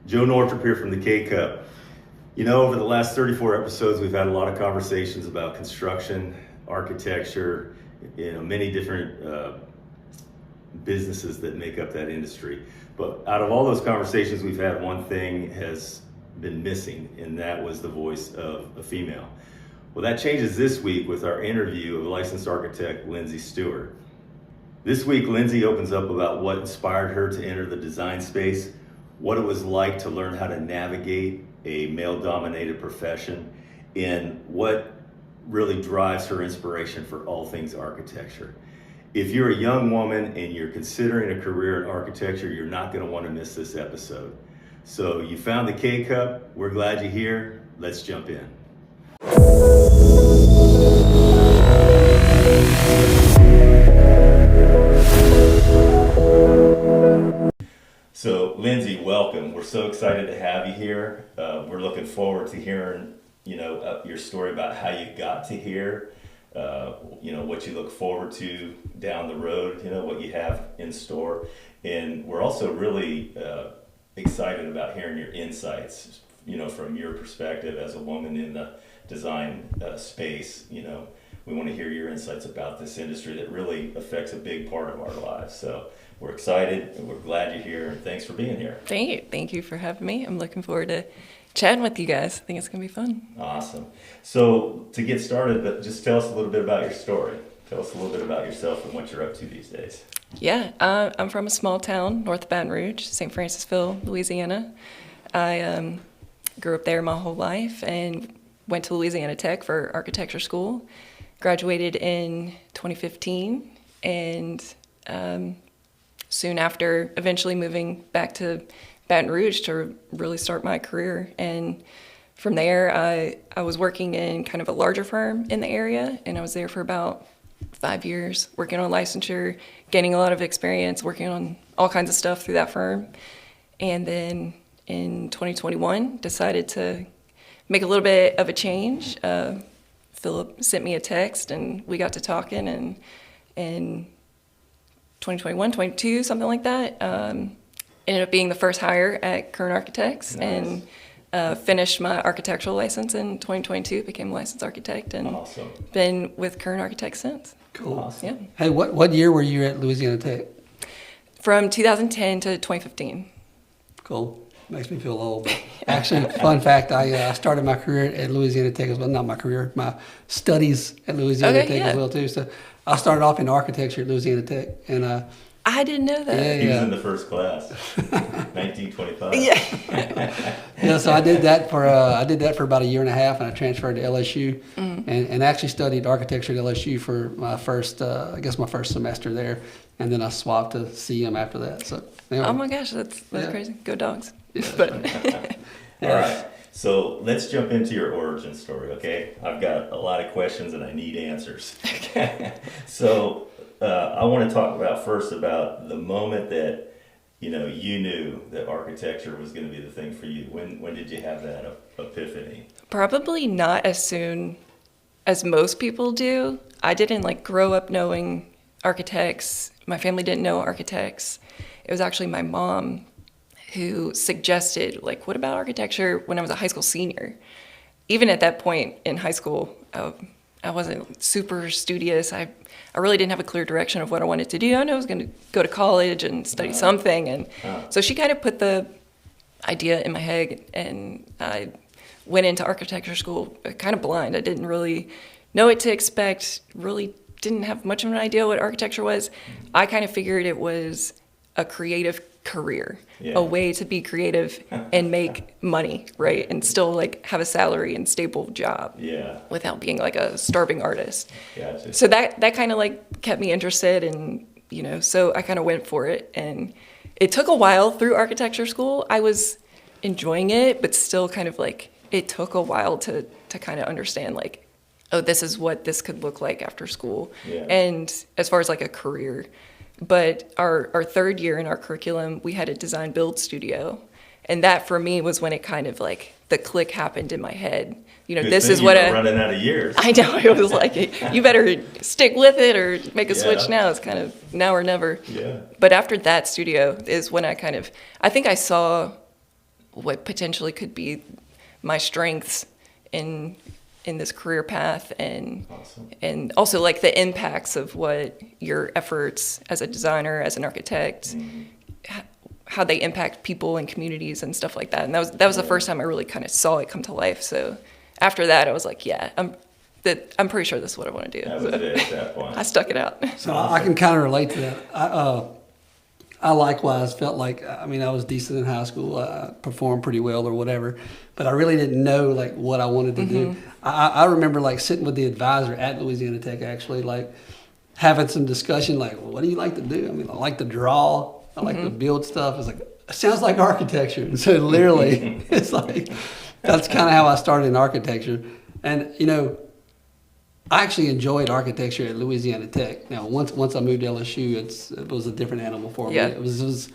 Joe Nortrup here from the K-Cup. You know, over the last 34 episodes, we've had a lot of conversations about construction, architecture, many different businesses that make up that industry. But out of all those conversations we've had, one thing has been missing, and that was the voice of a female. Well, that changes this week with our interview of licensed architect Lindsy Stewart. This week, Lindsy opens up about what inspired her to enter the design space, what it was like to learn how to navigate a male-dominated profession, and what really drives her inspiration for all things architecture. If you're a young woman and you're considering a career in architecture, you're not going to want to miss this episode. So you found the K-Cup. We're glad you're here. Let's jump in. So Lindsy, welcome. We're so excited to have you here. We're looking forward to hearing, your story about how you got to here, what you look forward to down the road, what you have in store. And we're also really excited about hearing your insights, from your perspective as a woman in the design space. We want to hear your insights about this industry that really affects a big part of our lives. So we're excited and we're glad you're here, and thanks for being here. Thank you. Thank you for having me. I'm looking forward to chatting with you guys. I think it's going to be fun. Awesome. So to get started, but just tell us a little bit about your story. Tell us a little bit about yourself and what you're up to these days. Yeah, I'm from a small town north of Baton Rouge, St. Francisville, Louisiana. I grew up there my whole life and went to Louisiana Tech for architecture school. Graduated in 2015, and soon after, eventually moving back to Baton Rouge to really start my career. And from there, I was working in kind of a larger firm in the area, and I was there for about 5 years, working on licensure, gaining a lot of experience, working on all kinds of stuff through that firm. And then in 2021, decided to make a little bit of a change. Phillip sent me a text, and we got to talking, and in 2021, 22, something like that, ended up being the first hire at Kern Architects. Nice. And finished my architectural license in 2022, became a licensed architect, and Awesome. been with Kern Architects since. Cool. Awesome. Yeah. Hey, what year were you at Louisiana Tech? From 2010 to 2015. Cool. Makes me feel old. But actually, fun fact, I started my career at Louisiana Tech as well. Not my career, my studies at Louisiana Okay, Tech yeah. as well, too. So I started off in architecture at Louisiana Tech. And I didn't know that. Yeah. He was in the first class, 1925. Yeah. yeah, so I did that for about a year and a half, and I transferred to LSU and actually studied architecture at LSU for my first semester there. And then I swapped to CM after that. So anyway. Oh my gosh, that's Yeah. crazy. Go dogs. Yeah. But All right, so let's jump into your origin story, okay? I've got a lot of questions and I need answers. So I want to talk about first about the moment that you knew that architecture was going to be the thing for you. When did you have that epiphany? probably not as soon as most people do. I didn't grow up knowing architects. My family didn't know architects. It was actually my mom who suggested, what about architecture when I was a high school senior? Even at that point in high school, I wasn't super studious. I really didn't have a clear direction of what I wanted to do. I knew I was going to go to college and study something. And so she kind of put the idea in my head, and I went into architecture school kind of blind. I didn't really know what to expect, really didn't have much of an idea what architecture was. I kind of figured it was a creative career, a way to be creative and make money, right? And still have a salary and stable job without being a starving artist. Gotcha. So that kind of kept me interested, and so I kind of went for it. And it took a while through architecture school. I was enjoying it, but still kind of it took a while to kind of understand oh, this is what this could look like after school. Yeah. And as far as a career. But our third year in our curriculum, we had a design build studio. And that for me was when it kind of the click happened in my head. This is what running out of years. I know. It was you better stick with it or make a switch now. It's kind of now or never. Yeah. But after that studio is when I think I saw what potentially could be my strengths in this career path, and Awesome. and also like the impacts of what your efforts as a designer, as an architect, how they impact people and communities and stuff like that. And that was the first time I really kind of saw it come to life. So after that, I was like, yeah, I'm pretty sure this is what I want to do. That was it at that point. I stuck it out. So I can kind of relate to that. I likewise felt like, I mean, I was decent in high school. I performed pretty well or whatever, but I really didn't know like what I wanted to do. I remember like sitting with the advisor at Louisiana Tech, actually, like having some discussion, like, well, what do you like to do? I mean, I like to draw. I like to build stuff. It's like, it sounds like architecture. And so literally, it's like, that's kind of how I started in architecture. And, you know, I actually enjoyed architecture at Louisiana Tech. Now, once I moved to LSU, it was a different animal for me. Yeah. It was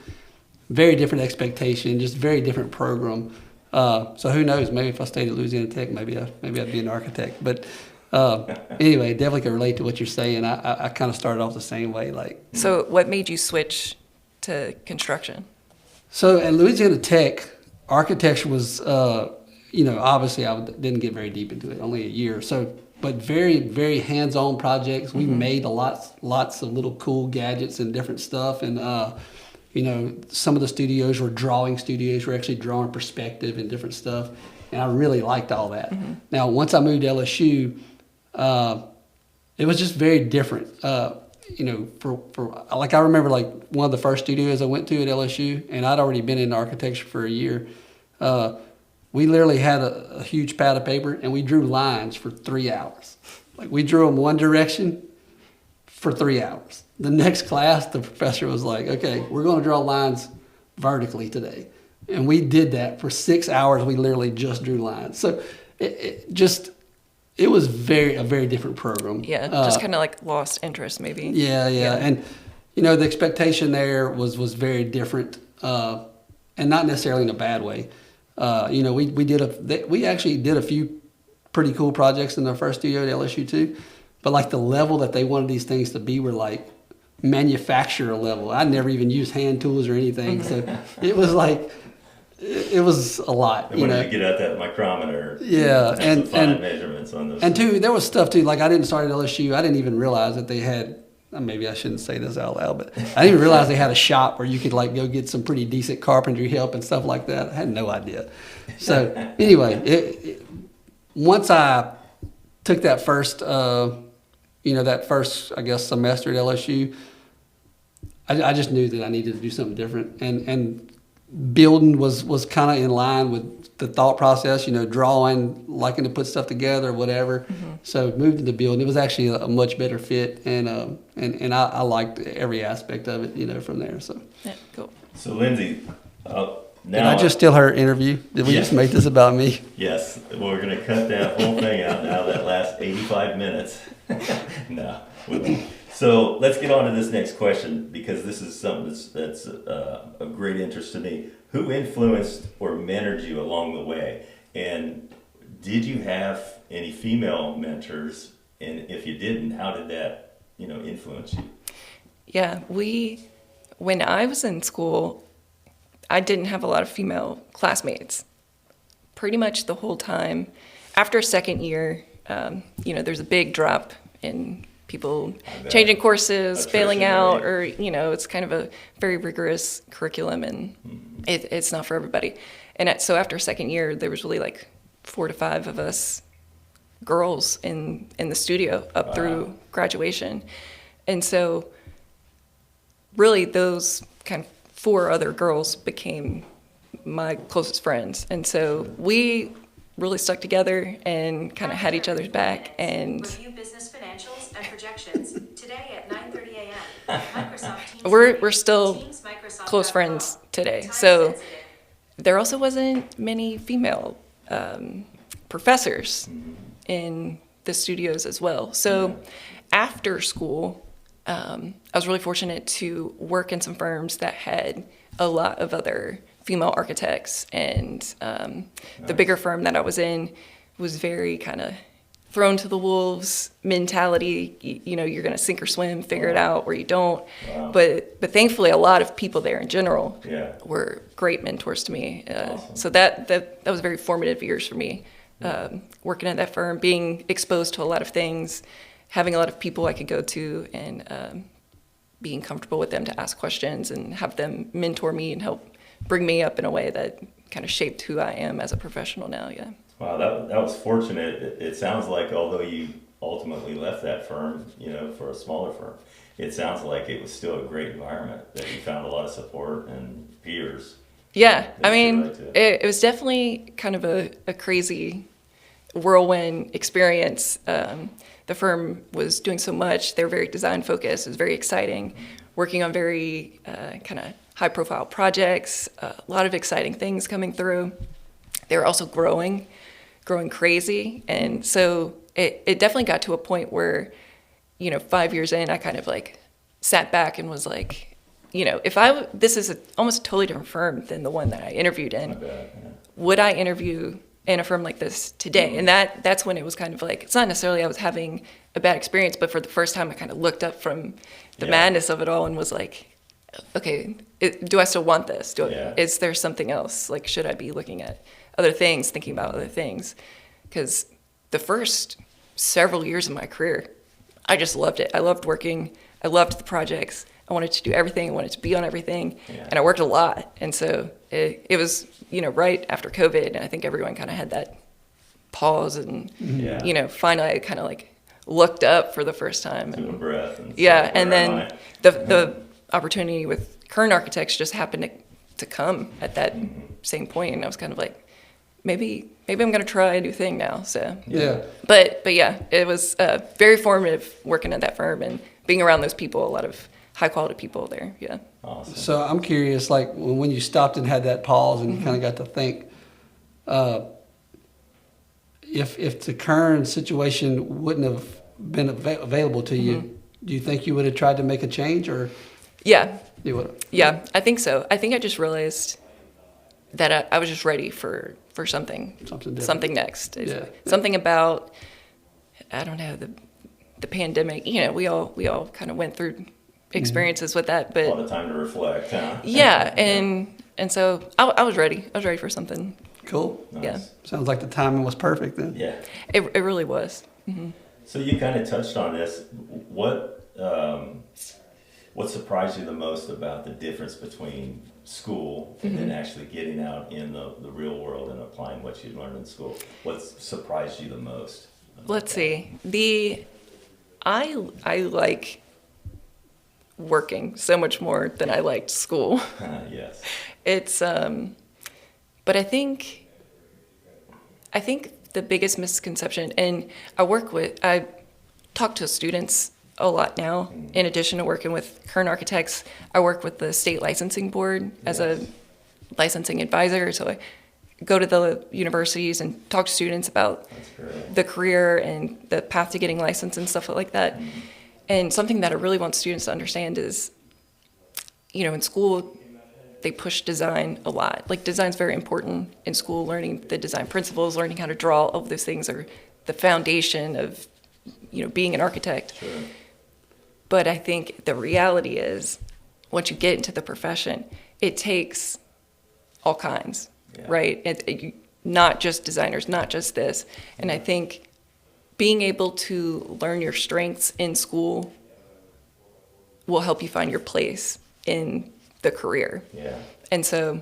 very different expectation, just very different program. So who knows? Maybe if I stayed at Louisiana Tech, maybe I'd be an architect. But anyway, definitely can relate to what you're saying. I kind of started off the same way. Like, So what made you switch to construction? so at Louisiana Tech, architecture was, obviously I didn't get very deep into it, only a year or so. But very, very hands-on projects. We made lots of little cool gadgets and different stuff. And, some of the studios were drawing studios. We're actually drawing perspective and different stuff. And I really liked all that. Now, once I moved to LSU, it was just very different. I remember like one of the first studios I went to at LSU, and I'd already been in architecture for a year. We literally had a huge pad of paper, and we drew lines for 3 hours. Like, we drew them one direction for 3 hours. The next class, the professor was like, okay, we're going to draw lines vertically today. And we did that for 6 hours. We literally just drew lines. So it was a very different program. Yeah, just kind of like lost interest maybe. Yeah. And, the expectation there was very different, and not necessarily in a bad way. We actually did a few pretty cool projects in our first studio at LSU too, but like the level that they wanted these things to be were like manufacturer level. I never even used hand tools or anything, so it was like it was a lot. And when did you get out that micrometer? Yeah, and measurements on those. And too, there was stuff too. Like I didn't start at LSU. I didn't even realize that they had. Maybe I shouldn't say this out loud, but I didn't even realize they had a shop where you could like go get some pretty decent carpentry help and stuff like that. I had no idea. So anyway, once I took that first, I guess, semester at LSU, I just knew that I needed to do something different. And building was kind of in line with the thought process, drawing, liking to put stuff together, whatever. So moved into building. It was actually a much better fit, and I liked every aspect of it, from there. So Yeah, cool. So Lindsay, now did I just steal her interview? Did we just make this about me? Yes, well, we're going to cut that whole thing out now. That last 85 minutes. No. So let's get on to this next question, because this is something that's of great interest to me. Who influenced or mentored you along the way? And did you have any female mentors? And if you didn't, how did that, influence you? Yeah, when I was in school, I didn't have a lot of female classmates. Pretty much the whole time. After second year, there's a big drop in people changing courses, failing out, or, it's kind of a very rigorous curriculum, and it's not for everybody. And so after second year, there was really like 4 to 5 of us girls in the studio up through graduation. And so really those kind of 4 other girls became my closest friends. And so we really stuck together and kind of had each other's back. And review business financials and projections today at 9:30 a.m. Microsoft Teams. we're still Teams, Microsoft close friends today. So there also wasn't many female professors in the studios as well. So after school, I was really fortunate to work in some firms that had a lot of other female architects, and the bigger firm that I was in was very kind of thrown to the wolves mentality. You're going to sink or swim, figure it out, or you don't. Wow. But thankfully, a lot of people there in general Yeah. were great mentors to me. Awesome. So that was very formative years for me. Working at that firm, being exposed to a lot of things, having a lot of people I could go to, and being comfortable with them to ask questions and have them mentor me and help bring me up in a way that kind of shaped who I am as a professional now. Yeah. Wow, that was fortunate. It sounds like although you ultimately left that firm, for a smaller firm, it sounds like it was still a great environment, that you found a lot of support and peers. Yeah, I That you mean, relate to. it was definitely kind of a crazy whirlwind experience. The firm was doing so much. They were very design focused. It was very exciting, working on very kind of high profile projects, a lot of exciting things coming through. They were also growing crazy. And so it definitely got to a point where, 5 years in, I kind of like sat back and was like, this is almost a totally different firm than the one that I interviewed in. I bet, yeah. Would I interview in a firm like this today? And that's when it was kind of like, it's not necessarily I was having a bad experience, but for the first time I kind of looked up from the Yeah. madness of it all and was like, okay, do I still want this? Yeah. Is there something else? Like, should I be looking at other things, thinking about other things? Because the first several years of my career, I just loved it. I loved working. I loved the projects. I wanted to do everything. I wanted to be on everything. Yeah. And I worked a lot. And so it was, right after COVID. And I think everyone kind of had that pause and, Yeah. finally I kind of like looked up for the first time. Took a breath. And Yeah. said, And "Where am then I?" the opportunity with Kern Architects just happened to come at that same point. And I was kind of like, maybe I'm going to try a new thing now. So, Yeah. but yeah, it was very formative working at that firm and being around those people, a lot of high quality people there. Yeah. Awesome. So I'm curious, like when you stopped and had that pause and you kind of got to think, if the current situation wouldn't have been available to you, do you think you would have tried to make a change, or Yeah. you would have? Yeah, I think so. I think I just realized that I was just ready for something Something different. something next. Yeah. Something about, I don't know, the pandemic. We all kind of went through experiences with that, A but lot of time to reflect, huh? yeah, and so I was ready. I was ready for something. Cool. Nice. Yeah. Sounds like the timing was perfect then. Yeah. It really was. So you kind of touched on this. What surprised you the most about the difference between school and then actually getting out in the real world and applying what you learned in school? What surprised you the most? Let's see. I like working so much more than I liked school. Yes. It's but I think the biggest misconception, and I talk to students a lot now. In addition to working with Kern Architects, I work with the state licensing board as a licensing advisor. So I go to the universities and talk to students about That's great. the career and the path to getting licensed and stuff like that. And something that I really want students to understand is, in school, they push design a lot. Like, design's very important in school. Learning the design principles, learning how to draw, all of those things are the foundation of, being an architect. Sure. But I think the reality is, once you get into the profession, it takes all kinds, Yeah. right? Not just designers, not just this. And I think being able to learn your strengths in school will help you find your place in the career. Yeah. And so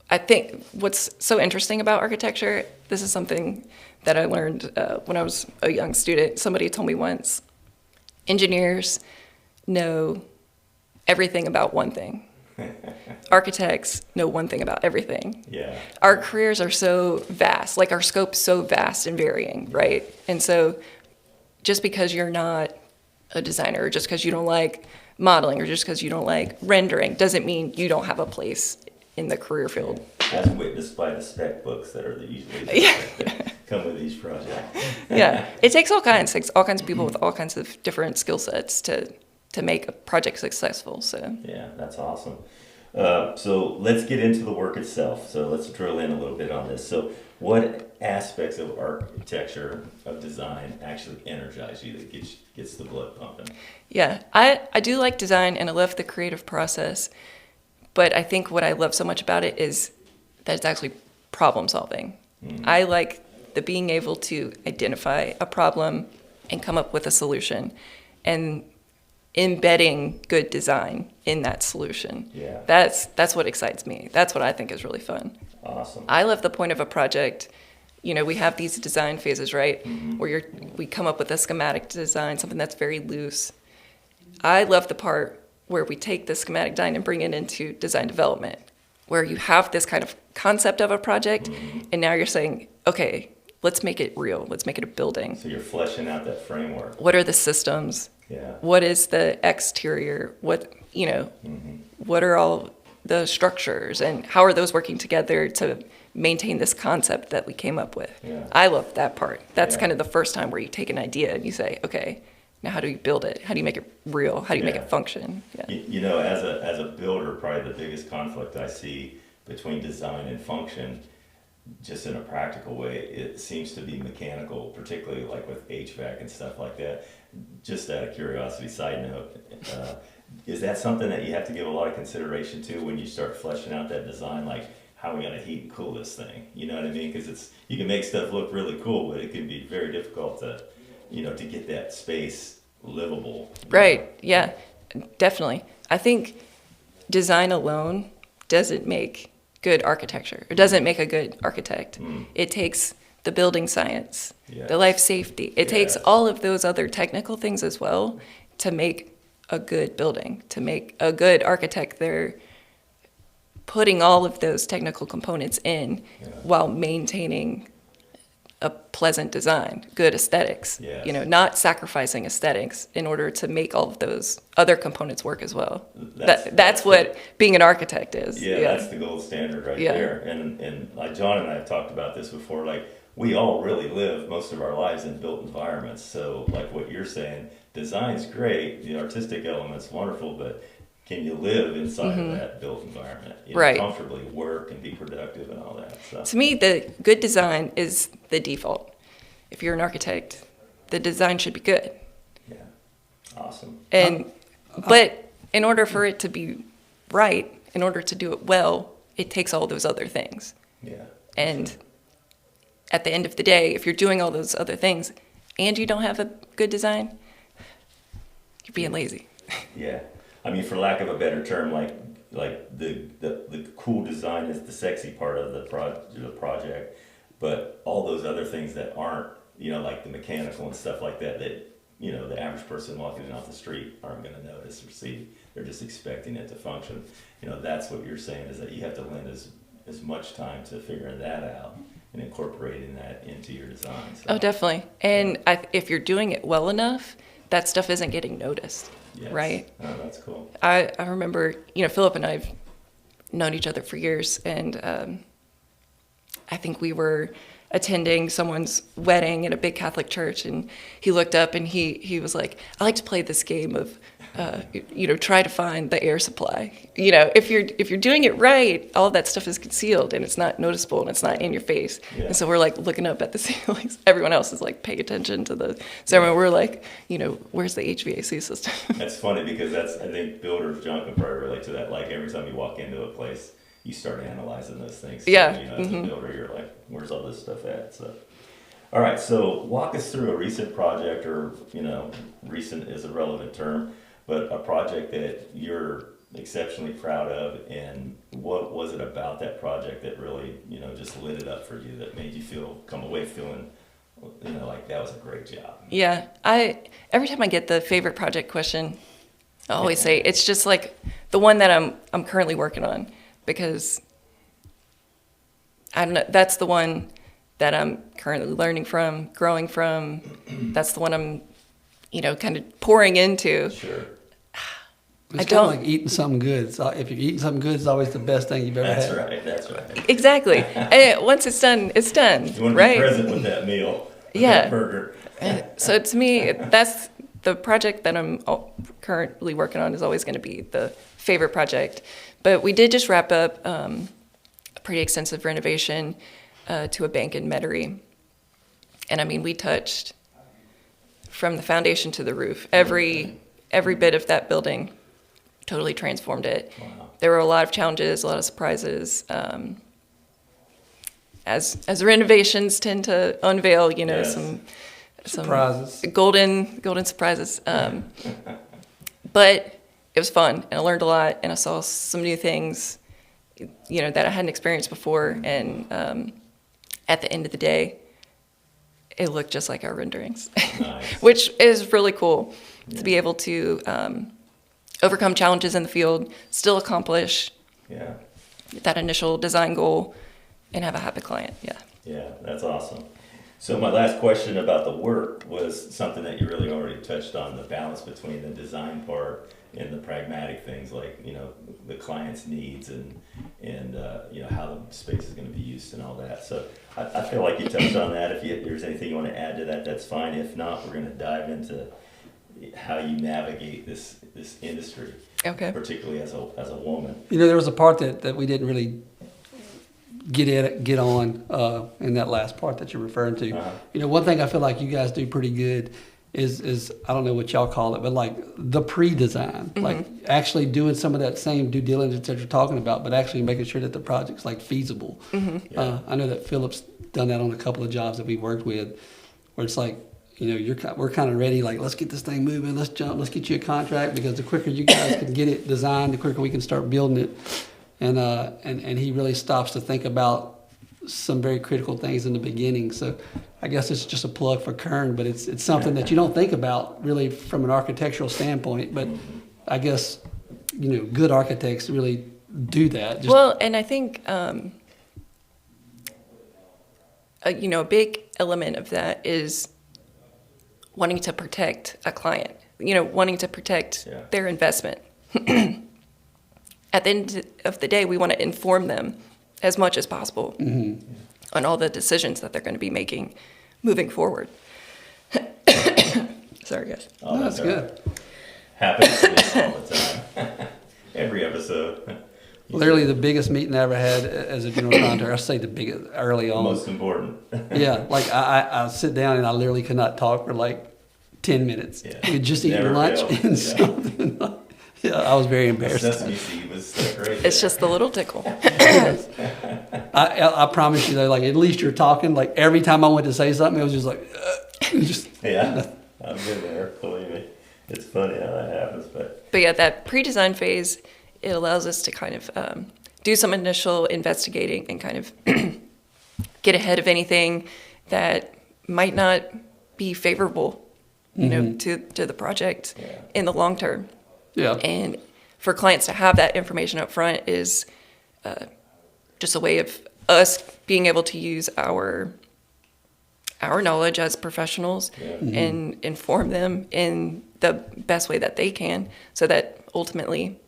I think what's so interesting about architecture, this is something that I learned when I was a young student. Somebody told me once, engineers know everything about one thing. Architects know one thing about everything. Yeah. Our careers are so vast, like our scope's so vast and varying, right? And so just because you're not a designer, or just because you don't like modeling, or just because you don't like rendering, doesn't mean you don't have a place in the career field. As witnessed by the spec books that are usually that come with each project. Yeah, it takes all kinds of people with all kinds of different skill sets to make a project successful. So Yeah, that's awesome. So let's get into the work itself. So let's drill in a little bit on this. So what aspects of architecture, of design, actually energize you, that gets the blood pumping? Yeah, I do like design and I love the creative process, but I think what I love so much about it is that it's actually problem solving. I like the being able to identify a problem and come up with a solution and embedding good design in that solution. Yeah. That's what excites me. That's what I think is really fun. Awesome. I love the point of a project. You know, we have these design phases, right? Where we come up with a schematic design, something that's very loose. I love the part where we take the schematic design and bring it into design development, where you have this kind of concept of a project, and now you're saying, okay, let's make it real. Let's make it a building. So you're fleshing out that framework. What are the systems? Yeah. What is the exterior? What, you know, what are all the structures and how are those working together to maintain this concept that we came up with? Yeah. I love that part. That's Yeah. kind of the first time where you take an idea and you say, okay, now how do you build it? How do you make it real? How do you make Yeah. it function? Yeah. You know, as a builder, probably the biggest conflict I see between design and function, just in a practical way, it seems to be mechanical, particularly like with HVAC and stuff like that. Just out of curiosity, side note, is that something that you have to give a lot of consideration to when you start fleshing out that design, like how are we going to heat and cool this thing? You know what I mean? Because you can make stuff look really cool, but it can be very difficult to, you know, to get that space livable. Right. Yeah, definitely. I think design alone doesn't make good architecture. It doesn't make a good architect. It takes the building science, Yes. the life safety. It takes Yes. all of those other technical things as well to make a good building, to make a good architect. They're putting all of those technical components in while maintaining a pleasant design, good aesthetics. Yes. You know, not sacrificing aesthetics in order to make all of those other components work as well. That's what being an architect is. Yeah, that's the gold standard right Yeah. there. And like John and I have talked about this before, like we all really live most of our lives in built environments. So like what you're saying, design's great, the artistic element's wonderful, but can you live inside of that built environment? You know, Right. comfortably work and be productive and all that. So To me, the good design is the default. If you're an architect, the design should be good. yeah. Awesome. And but in order for it to be right, in order to do it well, it takes all those other things. Yeah. And at the end of the day, if you're doing all those other things and you don't have a good design, you're being lazy. Yeah, I mean, for lack of a better term, like the cool design is the sexy part of the project, but all those other things that aren't, you know, like the mechanical and stuff like that, that you know the average person walking off the street aren't going to notice or see. They're just expecting it to function. You know, that's what you're saying, is that you have to lend as much time to figuring that out and incorporating that into your design. So, Oh, definitely. And if you're doing it well enough, that stuff isn't getting noticed, yes. right? Oh, that's cool. I remember, you know, Phillip and I have known each other for years, and I think we were attending someone's wedding at a big Catholic church, and he looked up and he was like, I like to play this game of, you know, try to find the air supply. You know, if you're doing it right, all that stuff is concealed and it's not noticeable and it's not in your face. Yeah. And so we're like looking up at the ceilings. Everyone else is like paying attention to the ceremony. We're like, you know, where's the HVAC system? That's funny because I think builders, John can probably relate to that. Like every time you walk into a place, you start analyzing those things. So, Yeah. you know, as a builder, you're like, where's all this stuff at? So, all right. So walk us through a recent project, or, you know, recent is a relevant term, but a project that you're exceptionally proud of, and what was it about that project that really, you know, just lit it up for you, that made you come away feeling, you know, like that was a great job? Yeah, every time I get the favorite project question, I always say it's just like the one that I'm currently working on, because I don't know, that's the one that I'm currently learning from, growing from. That's the one I'm, you know, kind of pouring into. Sure. It's I kind don't- of like eating something good. So if you're eating something good, it's always the best thing you've ever That's had. right. That's right. Exactly. And once it's done, it's done, You want to right? be present with that meal, with Yeah. that burger. So to me, that's the project that I'm currently working on is always going to be the favorite project, But we did just wrap up a pretty extensive renovation to a bank in Metairie. And I mean, we touched from the foundation to the roof. Every bit of that building, totally transformed it. Wow. There were a lot of challenges, a lot of surprises. As renovations tend to unveil, Yes. some Surprises. golden surprises. But it was fun, and I learned a lot, and I saw some new things, that I hadn't experienced before. And at the end of the day, it looked just like our renderings, Nice. which is really cool to be able to overcome challenges in the field, still accomplish Yeah. that initial design goal, and have a happy client. Yeah. Yeah, that's awesome. So my last question about the work was something that you really already touched on, the balance between the design part and the pragmatic things like, the client's needs and how the space is going to be used and all that. So I feel like you touched on that. If there's anything you want to add to that, that's fine. If not, we're going to dive into how you navigate this industry, Okay. particularly as a woman. There was a part that we didn't really get on in that last part that you're referring to. Uh-huh. One thing I feel like you guys do pretty good is I don't know what y'all call it, but like the pre-design, like actually doing some of that same due diligence that you're talking about, but actually making sure that the project's like feasible. Yeah. I know that Phillip's done that on a couple of jobs that we worked with, where it's like, we're kind of ready, like, let's get this thing moving, let's get you a contract, because the quicker you guys can get it designed, the quicker we can start building it. And he really stops to think about some very critical things in the beginning. So I guess it's just a plug for Kern, but it's something that you don't think about really from an architectural standpoint. But I guess, good architects really do that. Well, and I think, a big element of that is wanting to protect a client, wanting to protect Yeah. their investment. At the end of the day, we want to inform them as much as possible on all the decisions that they're going to be making moving forward. Sorry, guys. Oh, That's all right. good. Happens to me all the time. Every episode. Literally the biggest meeting I ever had as a general contractor. I say the biggest early on. Most important. Yeah, like I sit down and I literally could not talk for like 10 minutes. Yeah. We just eat Never lunch fails. and Yeah. something. Yeah, I was very embarrassed. Sesame seed was stuck right It's there. just the little tickle. I promise you though, like at least you're talking. Like every time I went to say something, it was just like, just Yeah, I've been there. Believe me, it's funny how that happens. But But yeah, that pre-design phase, it allows us to kind of do some initial investigating and kind of get ahead of anything that might not be favorable, to the project Yeah. in the long term. yeah, And for clients to have that information up front is just a way of us being able to use our knowledge as professionals and inform them in the best way that they can, so that ultimately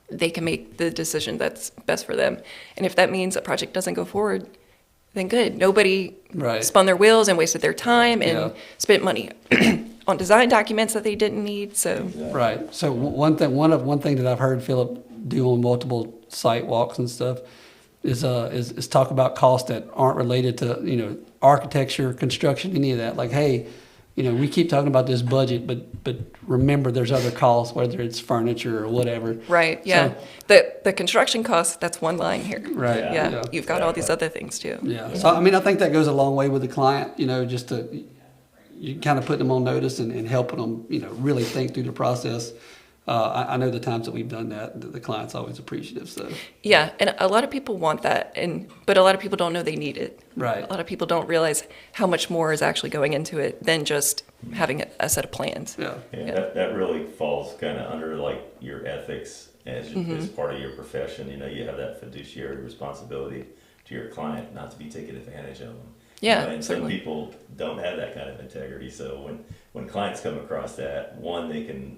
they can make the decision that's best for them. And if that means a project doesn't go forward, then good. Nobody Right. spun their wheels and wasted their time and Yeah. spent money on design documents that they didn't need. So right. So one thing that I've heard Phillip do on multiple site walks and stuff is talk about costs that aren't related to architecture, construction, any of that. Like, hey, we keep talking about this budget, but remember there's other costs, whether it's furniture or whatever. right, yeah. The construction cost, that's one line here. Right. Yeah, you've got all these other things too. Yeah. So I think that goes a long way with the client. Just to you kind of put them on notice and helping them, really think through the process. I know the times that we've done that, the client's always appreciative. So Yeah, and a lot of people want that, but a lot of people don't know they need it. Right. A lot of people don't realize how much more is actually going into it than just having a set of plans. yeah. yeah, that really falls kind of under like your ethics as part of your profession. You have that fiduciary responsibility to your client not to be taking advantage of them. Yeah, And some certainly. people don't have that kind of integrity. So when clients come across that, one, they can.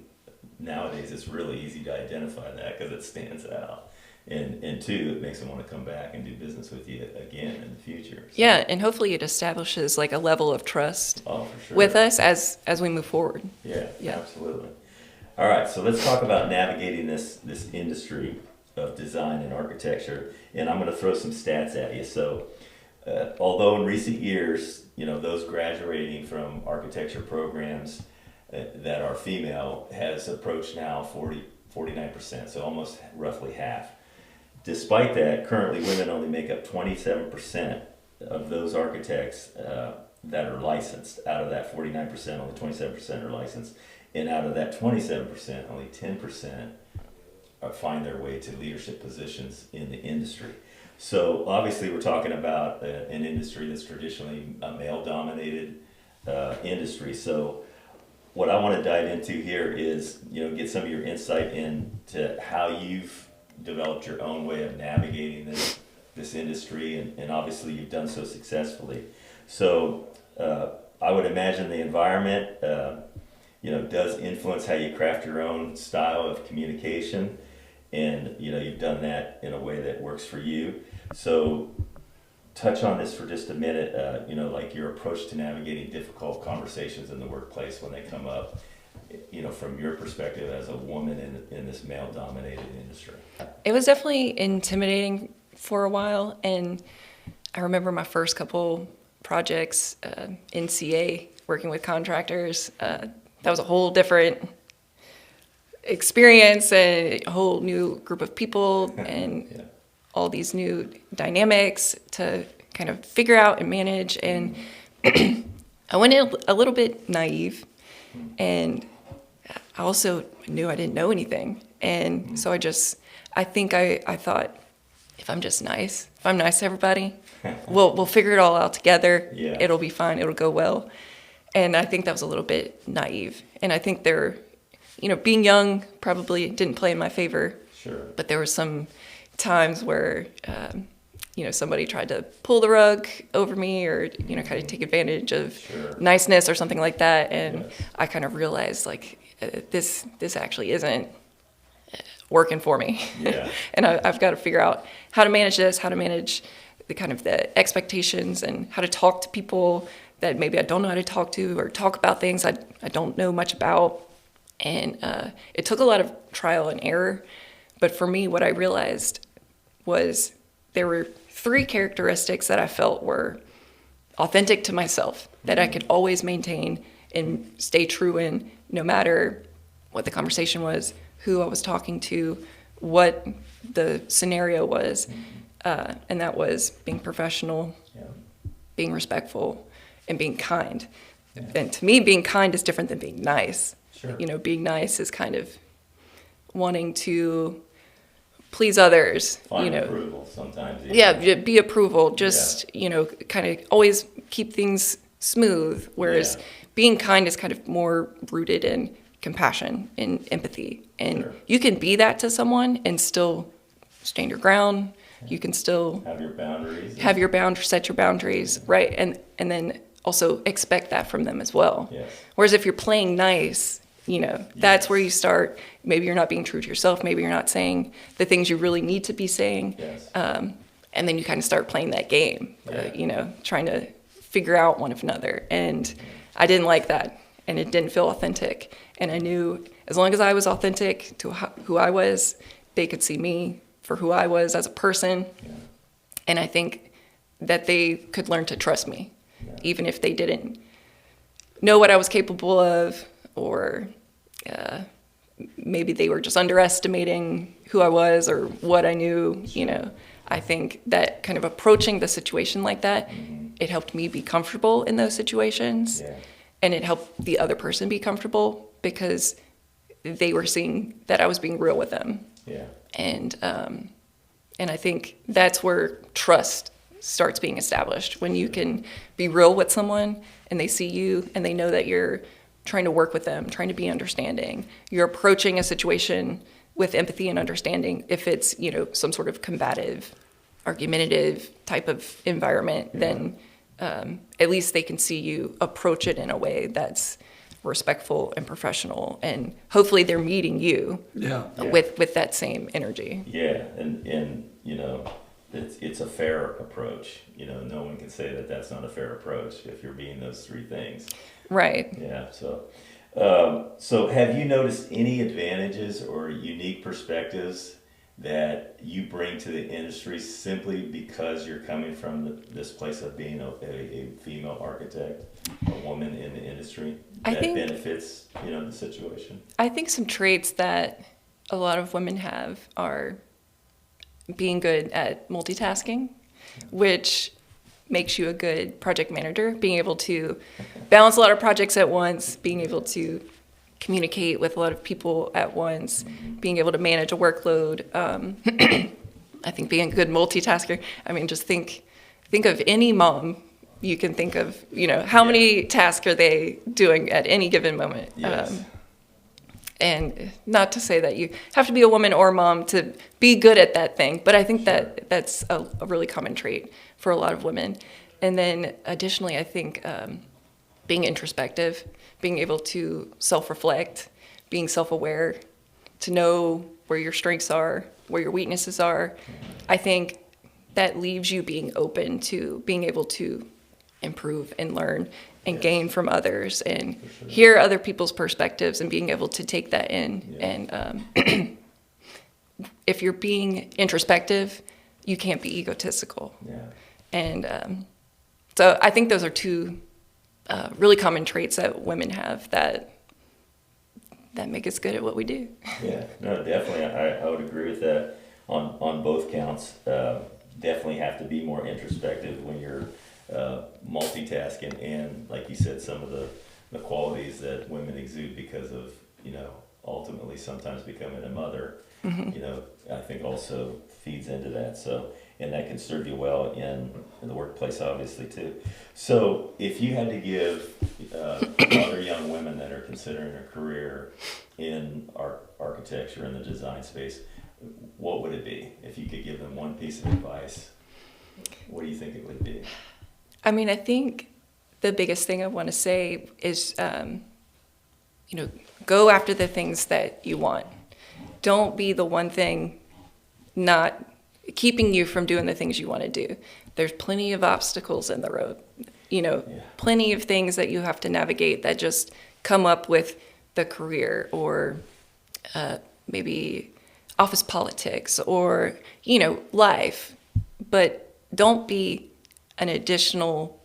Nowadays, it's really easy to identify that because it stands out, and two, it makes them want to come back and do business with you again in the future. So, Yeah, and hopefully it establishes like a level of trust oh, for sure. with us as we move forward. Yeah, Yeah. absolutely. All right, so let's talk about navigating this industry. of design and architecture, and I'm going to throw some stats at you. So, although in recent years, those graduating from architecture programs that are female has approached now 49%, so almost roughly half. Despite that, currently women only make up 27% of those architects that are licensed. Out of that 49%, only 27% are licensed. And out of that 27%, only 10% find their way to leadership positions in the industry. So obviously we're talking about an industry that's traditionally a male-dominated industry. So what I want to dive into here is, get some of your insight into how you've developed your own way of navigating this industry, and obviously you've done so successfully. So I would imagine the environment, does influence how you craft your own style of communication, and you've done that in a way that works for you. So touch on this for just a minute, like your approach to navigating difficult conversations in the workplace when they come up, from your perspective as a woman in this male-dominated industry. It was definitely intimidating for a while, and I remember my first couple projects in CA working with contractors. That was a whole different experience and a whole new group of people and Yeah. all these new dynamics to kind of figure out and manage. And I went in a little bit naive, and I also knew I didn't know anything. And so I think I thought, if I'm just nice, if I'm nice to everybody, we'll figure it all out together. Yeah. It'll be fine. It'll go well. And I think that was a little bit naive. And I think being young probably didn't play in my favor. Sure. But there were some times where, somebody tried to pull the rug over me or, kind of take advantage of Sure. niceness or something like that. And Yes. I kind of realized, this actually isn't working for me. Yeah. And I've got to figure out how to manage this, how to manage the expectations, and how to talk to people that maybe I don't know how to talk to, or talk about things I don't know much about. And it took a lot of trial and error. But for me, what I realized was there were 3 characteristics that I felt were authentic to myself, that I could always maintain and stay true in, no matter what the conversation was, who I was talking to, what the scenario was. And that was being professional, Yeah. being respectful, and being kind. Yeah. And to me, being kind is different than being nice. Sure. Being nice is kind of wanting to please others. Find approval sometimes. Even. Yeah, be approval. Just, kind of always keep things smooth. Whereas being kind is kind of more rooted in compassion and empathy. And Sure. you can be that to someone and still stand your ground. You can still Have your boundaries. set your boundaries, right? And then also expect that from them as well. Yes. Whereas if you're playing nice, that's where you start. Maybe you're not being true to yourself. Maybe you're not saying the things you really need to be saying. Yes. And then you kind of start playing that game, Yeah. trying to figure out one another. And I didn't like that, and it didn't feel authentic. And I knew as long as I was authentic to who I was, they could see me for who I was as a person. Yeah. And I think that they could learn to trust me, even if they didn't know what I was capable of, or maybe they were just underestimating who I was or what I knew. I think that kind of approaching the situation like that, it helped me be comfortable in those situations. Yeah. And it helped the other person be comfortable because they were seeing that I was being real with them. Yeah. And I think that's where trust starts being established, when you can be real with someone and they see you and they know that you're trying to work with them, trying to be understanding. You're approaching a situation with empathy and understanding. If it's, some sort of combative, argumentative type of environment, then at least they can see you approach it in a way that's respectful and professional, and hopefully they're meeting you with that same energy. Yeah, and it's a fair approach. No one can say that that's not a fair approach if you're being those 3 things. Right. Yeah. So have you noticed any advantages or unique perspectives that you bring to the industry simply because you're coming from this place of being a female architect, a woman in the industry, I that think- benefits, the situation? I think some traits that a lot of women have are being good at multitasking, which makes you a good project manager, being able to balance a lot of projects at once, being able to communicate with a lot of people at once, being able to manage a workload. I think being a good multitasker, I mean, just think of any mom you can think of, how many tasks are they doing at any given moment? Yes. And not to say that you have to be a woman or a mom to be good at that thing, but I think that that's a really common trait for a lot of women. And then additionally, I think being introspective, being able to self-reflect, being self-aware, to know where your strengths are, where your weaknesses are. I think that leaves you being open to being able to improve and learn and gain from others and hear other people's perspectives and being able to take that in. And if you're being introspective, you can't be egotistical. Yeah. And so I think those are two really common traits that women have that make us good at what we do. Yeah, no, definitely. I would agree with that on both counts. Definitely have to be more introspective when you're multitasking, and like you said, some of the qualities that women exude because of, ultimately sometimes becoming a mother, I think also feeds into that. So, and that can serve you well in the workplace, obviously, too. So if you had to give other young women that are considering a career in architecture in the design space, what would it be? If you could give them one piece of advice, what do you think it would be? I mean, I think the biggest thing I want to say is, go after the things that you want. Don't be the one thing not keeping you from doing the things you want to do. There's plenty of obstacles in the road, plenty of things that you have to navigate that just come up with the career or maybe office politics or, life. But don't be an additional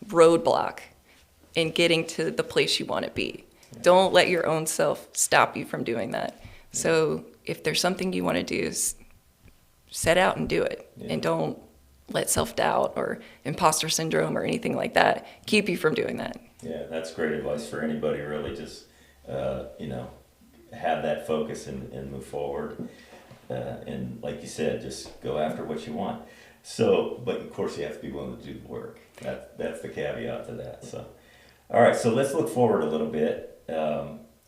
roadblock in getting to the place you want to be. Don't let your own self stop you from doing that. So if there's something you want to do, set out and do it. And don't let self-doubt or imposter syndrome or anything like that keep you from doing that. Yeah, that's great advice for anybody, really. Just, have that focus and move forward. And like you said, just go after what you want. So, but of course you have to be willing to do the work. That's the caveat to that. So, all right, so let's look forward a little bit.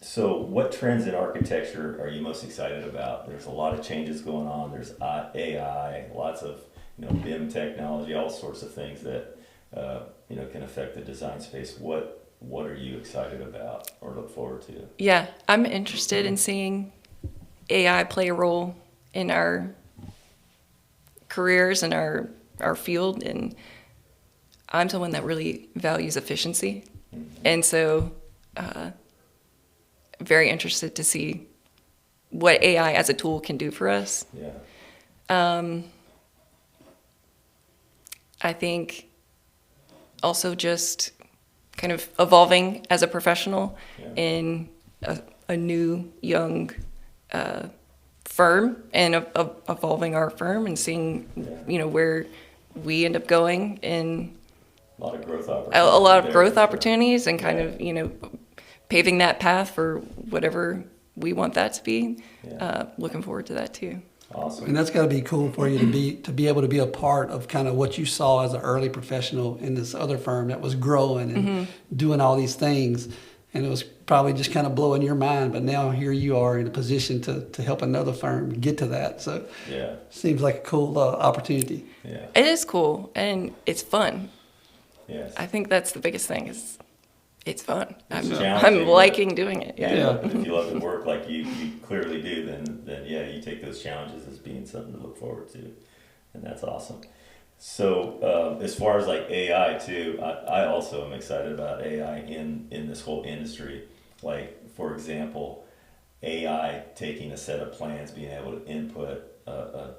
So what trends in architecture are you most excited about? There's a lot of changes going on. There's AI, lots of BIM technology, all sorts of things that can affect the design space. What are you excited about or look forward to? Yeah, I'm interested in seeing AI play a role in our careers and our field, and I'm someone that really values efficiency, and so very interested to see what AI as a tool can do for us. Yeah. I think also just kind of evolving as a professional in a new, young firm and evolving our firm and seeing, where we end up going in A lot of growth opportunities. a lot of there, growth for sure. opportunities and kind of, paving that path for whatever we want that to be. Yeah. Looking forward to that too. Awesome. And that's got to be cool for you to be able to be a part of kind of what you saw as an early professional in this other firm that was growing and doing all these things. And it was probably just kind of blowing your mind, but now here you are in a position to help another firm get to that. So Yeah. seems like a cool opportunity. Yeah. It is cool and it's fun. Yes. I think that's the biggest thing is it's fun. It's I'm challenging, liking doing it. Yeah. But if you love the work like you clearly do, then yeah, you take those challenges as being something to look forward to, and that's awesome. So as far as like AI too, I also am excited about AI in this whole industry. Like for example, AI taking a set of plans, being able to input a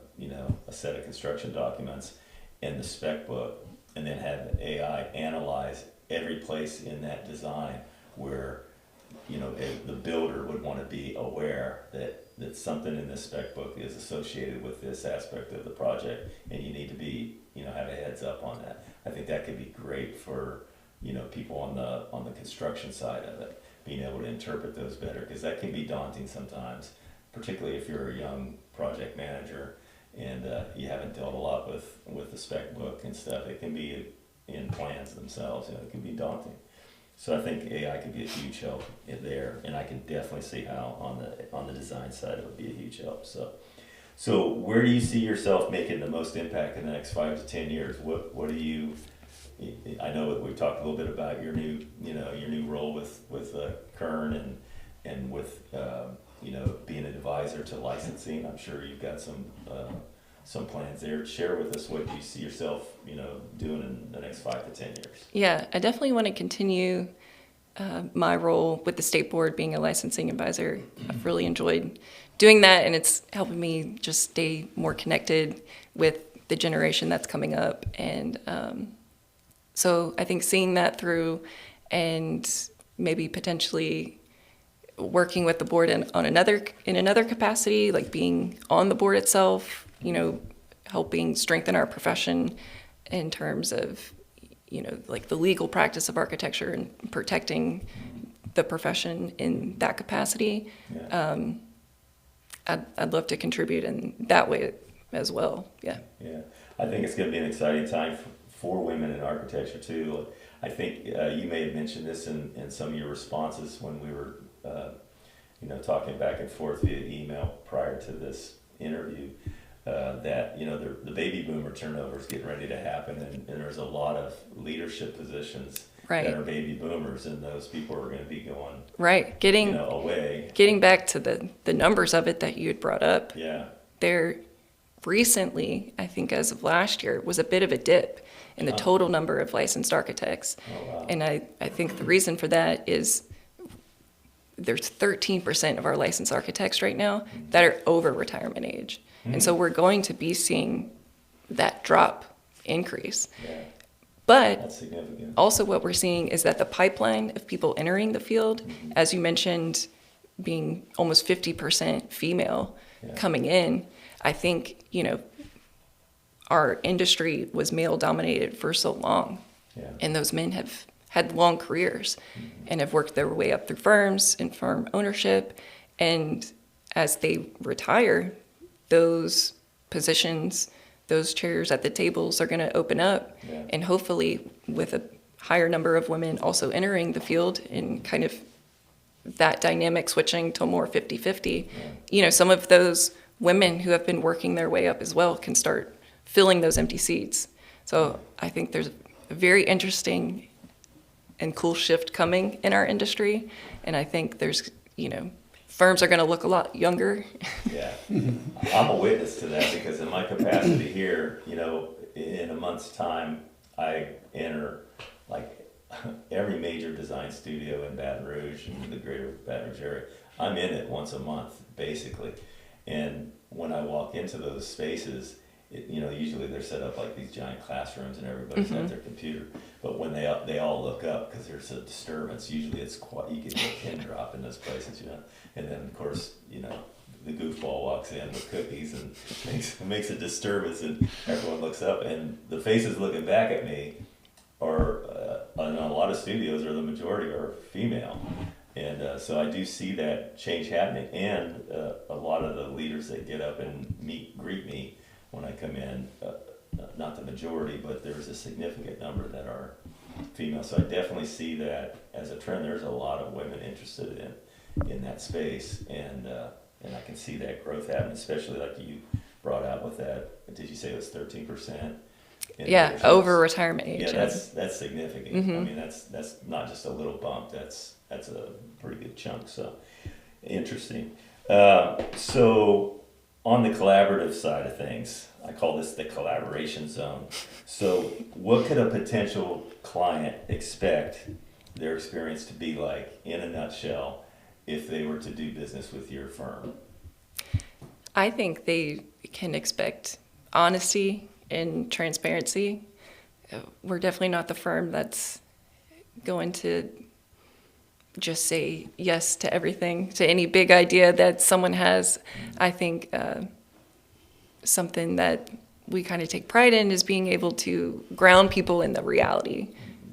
set of construction documents and the spec book, and then have AI analyze every place in that design where the builder would want to be aware that something in this spec book is associated with this aspect of the project, and you need to be have a heads up on that. I think that could be great for people on the construction side of it, being able to interpret those better, because that can be daunting sometimes, particularly if you're a young project manager and you haven't dealt a lot with the spec book and stuff. It can be in plans themselves, it can be daunting. So I think AI could be a huge help in there, and I can definitely see how on the design side it would be a huge help. So where do you see yourself making the most impact in the next 5 to 10 years? What do you? I know that we've talked a little bit about your new role with Kern and with being an advisor to licensing. I'm sure you've got some plans there. Share with us what you see yourself doing in the next 5 to 10 years. Yeah, I definitely want to continue my role with the state board being a licensing advisor. I've really enjoyed doing that, and it's helping me just stay more connected with the generation that's coming up. And so I think seeing that through, and maybe potentially working with the board in another capacity, like being on the board itself, helping strengthen our profession in terms of, like the legal practice of architecture and protecting the profession in that capacity. Yeah. I'd love to contribute in that way as well. Yeah. Yeah, I think it's going to be an exciting time for women in architecture too. I think you may have mentioned this in some of your responses when we were, talking back and forth via email prior to this interview. That the baby boomer turnover is getting ready to happen, and there's a lot of leadership positions Right. that are baby boomers, and those people are going to be going Right. away. Getting back to the numbers of it that you had brought up. Yeah. There recently, I think as of last year, was a bit of a dip in the total number of licensed architects. Oh, wow. And I think the reason for that is there's 13% of our licensed architects right now that are over retirement age. And so we're going to be seeing that drop increase. Yeah, But that's significant. also what we're seeing is that the pipeline of people entering the field, as you mentioned, being almost 50% female coming in, I think, our industry was male dominated for so long. Yeah. And those men have had long careers and have worked their way up through firms and firm ownership. And as they retire, those positions, those chairs at the tables are going to open up. Yeah. And hopefully with a higher number of women also entering the field and kind of that dynamic switching to more 50-50, some of those women who have been working their way up as well can start filling those empty seats. So I think there's a very interesting and cool shift coming in our industry. And I think there's, firms are going to look a lot younger. Yeah, I'm a witness to that, because in my capacity here, in a month's time, I enter like every major design studio in Baton Rouge and the greater Baton Rouge area. I'm in it once a month, basically. And when I walk into those spaces, usually they're set up like these giant classrooms and everybody's at their computer. But when they all look up, because there's a disturbance, usually it's quite, you can hear a pin drop in those places, And then of course, the goofball walks in with cookies and makes a disturbance, and everyone looks up, and the faces looking back at me are, in a lot of studios, or the majority are female. And so I do see that change happening, and a lot of the leaders that get up and greet me when I come in, not the majority, but there's a significant number that are female. So I definitely see that as a trend. There's a lot of women interested in that space, and I can see that growth happening, especially like you brought out with that. Did you say it was 13%? Yeah, over retirement age. Yeah, that's significant. I mean, that's not just a little bump. That's a pretty good chunk. So interesting. So on the collaborative side of things, I call this the collaboration zone. So what could a potential client expect their experience to be like, in a nutshell, if they were to do business with your firm? I think they can expect honesty and transparency. We're definitely not the firm that's going to just say yes to everything, to any big idea that someone has. I think something that we kind of take pride in is being able to ground people in the reality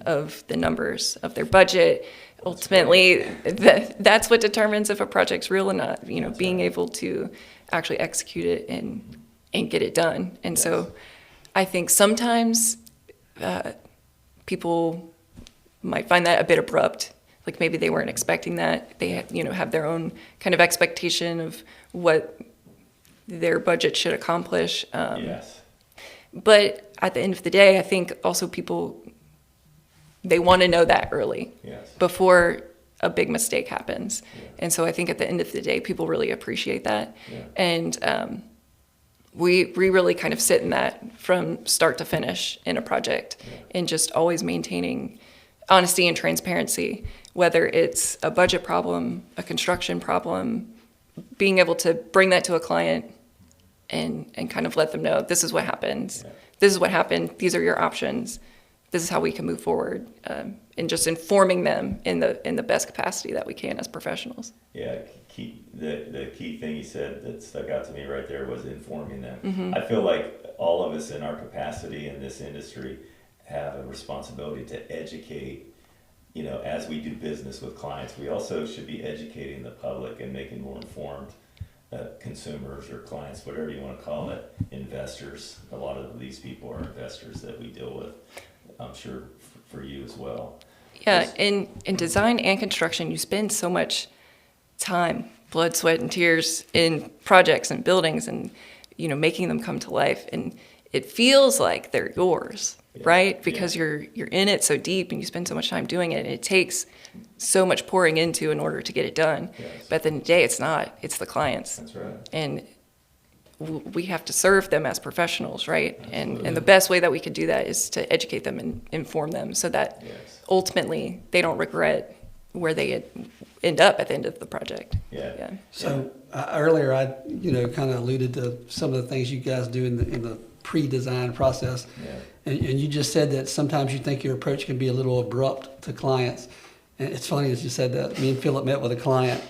of the numbers of their budget. Ultimately, that's what determines if a project's real or not. Being able to actually execute it and get it done. And so, I think sometimes people might find that a bit abrupt. Like maybe they weren't expecting that. They have their own kind of expectation of what their budget should accomplish. Yes. But at the end of the day, I think also people, they want to know that early before a big mistake happens. Yeah. And so I think at the end of the day, people really appreciate that. Yeah. And we really kind of sit in that from start to finish in a project, and just always maintaining honesty and transparency, whether it's a budget problem, a construction problem, being able to bring that to a client and kind of let them know, this is what happens. Yeah. This is what happened. These are your options. This is how we can move forward, and just informing them in the best capacity that we can as professionals. Yeah, the key thing you said that stuck out to me right there was informing them. Mm-hmm. I feel like all of us in our capacity in this industry have a responsibility to educate. As we do business with clients, we also should be educating the public and making more informed consumers or clients, whatever you want to call it, investors. A lot of these people are investors that we deal with. I'm sure for you as well. Yeah, in design and construction, you spend so much time, blood, sweat, and tears in projects and buildings, and making them come to life. And it feels like they're yours, right? Because you're in it so deep, and you spend so much time doing it, and it takes so much pouring into in order to get it done. Yes. But at the end of the day, it's not. It's the clients. That's right. And we have to serve them as professionals, right? And the best way that we could do that is to educate them and inform them, so that ultimately they don't regret where they end up at the end of the project. Yeah. So earlier I kind of alluded to some of the things you guys do in the pre-design process, and you just said that sometimes you think your approach can be a little abrupt to clients. And it's funny that you said that. Me and Phillip met with a client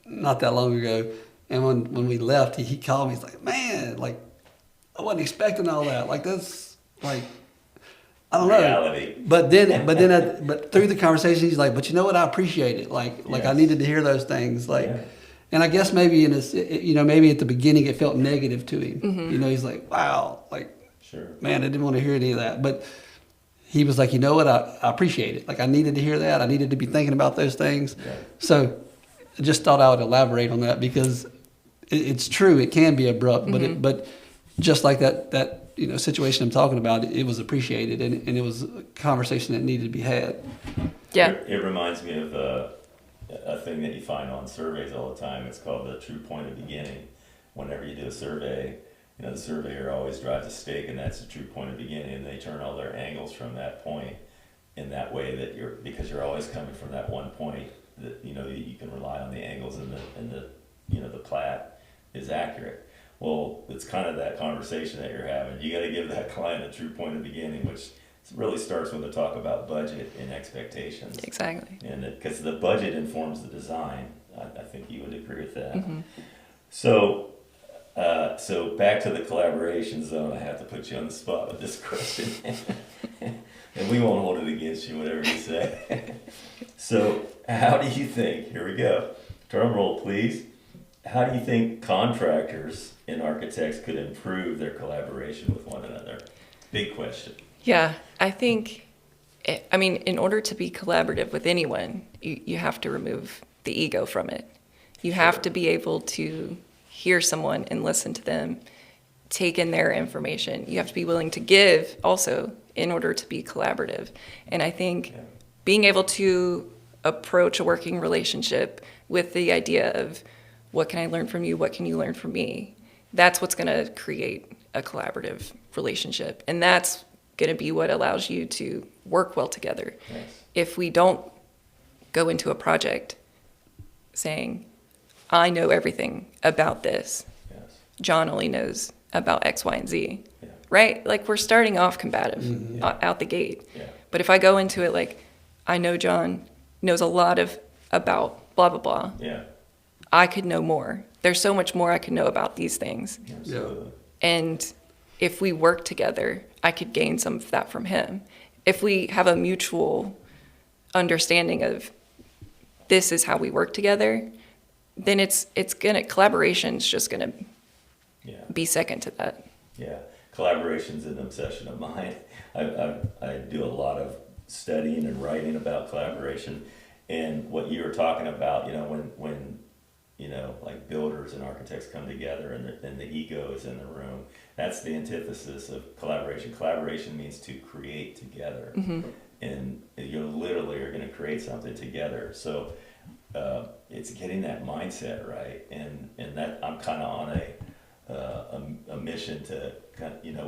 not that long ago. And when we left, he called me. He's like, man, like, I wasn't expecting all that. Like, that's, like, I don't Reality. know. But through the conversation, he's like, but you know what? I appreciate it. Like I needed to hear those things. Like, and I guess maybe maybe at the beginning it felt negative to him. Mm-hmm. He's like, wow, like, man, I didn't want to hear any of that. But he was like, you know what? I appreciate it. Like, I needed to hear that. I needed to be thinking about those things. Yeah. So I just thought I would elaborate on that, because it's true. It can be abrupt, but just like that situation I'm talking about, it was appreciated, and it was a conversation that needed to be had. Yeah. It reminds me of a thing that you find on surveys all the time. It's called the true point of beginning. Whenever you do a survey, the surveyor always drives a stake, and that's the true point of beginning, and they turn all their angles from that point in that way that because you're always coming from that one point, that you can rely on the angles, and the plat is accurate. Well, it's kind of that conversation that you're having. You got to give that client a true point of beginning, which really starts when they talk about budget and expectations. Exactly. And because the budget informs the design, I think you would agree with that. Mm-hmm. So back to the collaboration zone. I have to put you on the spot with this question, and we won't hold it against you, whatever you say. So, how do you think? Here we go. Drum roll, please. How do you think contractors and architects could improve their collaboration with one another? Big question. Yeah, I think, in order to be collaborative with anyone, you have to remove the ego from it. You have to be able to hear someone and listen to them, take in their information. You have to be willing to give also in order to be collaborative. And I think being able to approach a working relationship with the idea of, what can I learn from you? What can you learn from me? That's what's going to create a collaborative relationship. And that's going to be what allows you to work well together. Yes. If we don't go into a project saying, I know everything about this, Jon only knows about X, Y, and Z, Yeah. right? Like we're starting off combative out the gate. Yeah. But if I go into it like, I know Jon knows a lot about blah, blah, blah, Yeah. I could know more. There's so much more I could know about these things. Absolutely. And if we work together, I could gain some of that from him. If we have a mutual understanding of this is how we work together, then collaboration's just gonna Yeah. be second to that. Yeah, collaboration's an obsession of mine. I do a lot of studying and writing about collaboration, and what you were talking about, when like builders and architects come together and the ego is in the room, that's the antithesis of collaboration. Collaboration means to create together, and you literally are going to create something together. So it's getting that mindset right, and that I'm kind of on a mission to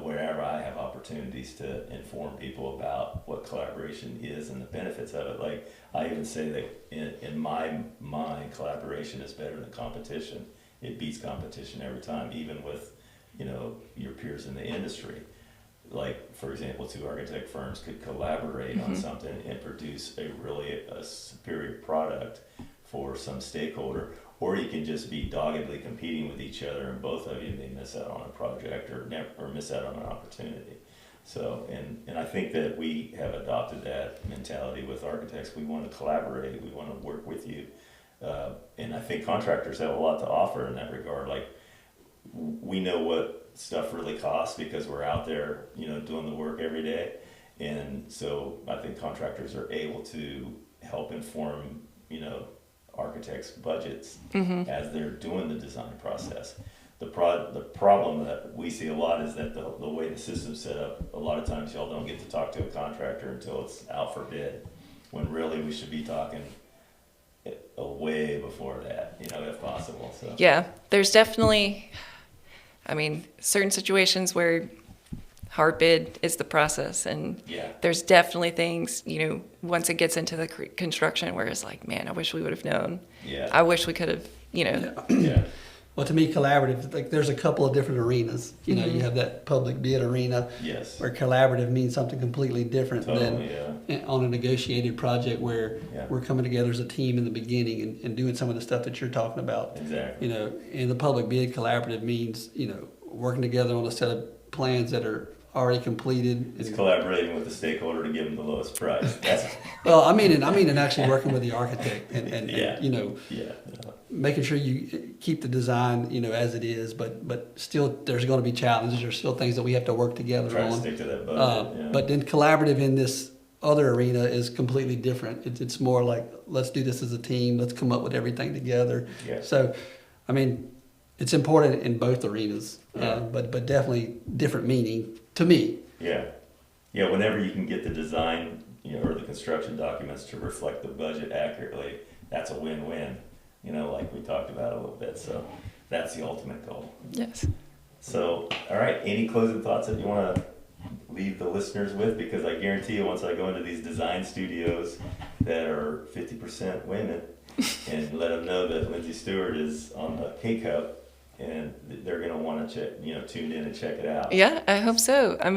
wherever I have opportunities to inform people about what collaboration is and the benefits of it. Like I even say that in my mind, collaboration is better than competition. It beats competition every time, even with your peers in the industry. Like for example, 2 architect firms could collaborate on something and produce a superior product for some stakeholder. Or you can just be doggedly competing with each other, and both of you may miss out on a project or miss out on an opportunity. So, and I think that we have adopted that mentality with architects. We want to collaborate. We want to work with you. And I think contractors have a lot to offer in that regard. Like we know what stuff really costs because we're out there, doing the work every day. And so I think contractors are able to help inform, architects' budgets as they're doing the design process. The problem that we see a lot is that the way the system's set up, a lot of times y'all don't get to talk to a contractor until it's out for bid, when really we should be talking way before that, if possible. So Yeah, there's definitely, certain situations where hard bid is the process, and there's definitely things, once it gets into the construction where it's like, man, I wish we would have known. Yeah. I wish we could have, Yeah. Well, to me, collaborative, like there's a couple of different arenas. You have that public bid arena Yes. where collaborative means something completely different Totally, than on a negotiated project where we're coming together as a team in the beginning and doing some of the stuff that you're talking about. Exactly. In the public bid, collaborative means, working together on a set of plans that are already completed. It's collaborating with the stakeholder to give them the lowest price. That's Well, I mean, actually working with the architect and making sure you keep the design, as it is, but still there's going to be challenges. There's still things that we have to work together trying on. to stick to that budget. But then collaborative in this other arena is completely different. It's more like, let's do this as a team. Let's come up with everything together. Yeah. So, it's important in both arenas, Yeah. but definitely different meaning to me. Yeah. Whenever you can get the design, or the construction documents to reflect the budget accurately, that's a win-win. Like we talked about a little bit. So that's the ultimate goal. yes. So, all right. Any closing thoughts that you want to leave the listeners with? Because I guarantee you, once I go into these design studios that are 50% women, and let them know that Lindsy Stewart is on the K-Cup, and they're going to want to check, tune in and check it out. Yeah, I hope so. I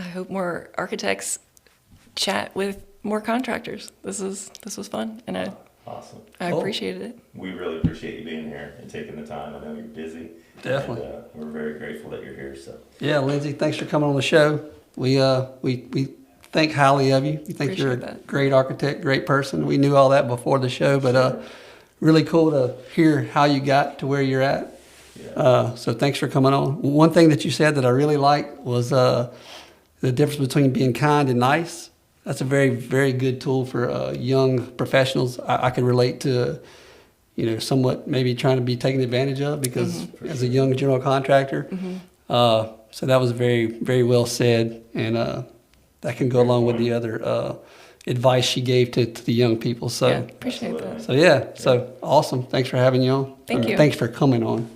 hope more architects chat with more contractors. This was fun, and Awesome. I Cool. appreciated it. We really appreciate you being here and taking the time. I know you're busy. Definitely. And, we're very grateful that you're here. So Yeah, Lindsay, thanks for coming on the show. We think highly of you. We think you're a Appreciate that. great architect, great person. We knew all that before the show, but really cool to hear how you got to where you're at. yeah. So thanks for coming on. One thing that you said that I really liked was the difference between being kind and nice. That's a very, very good tool for young professionals. I can relate to, somewhat maybe trying to be taken advantage of because as a young general contractor. So that was very, very well said, and that can go along with the other advice she gave to the young people. So, Yeah, appreciate that. Absolutely. so awesome. Thanks for having you on. Thank you. Thanks for coming on.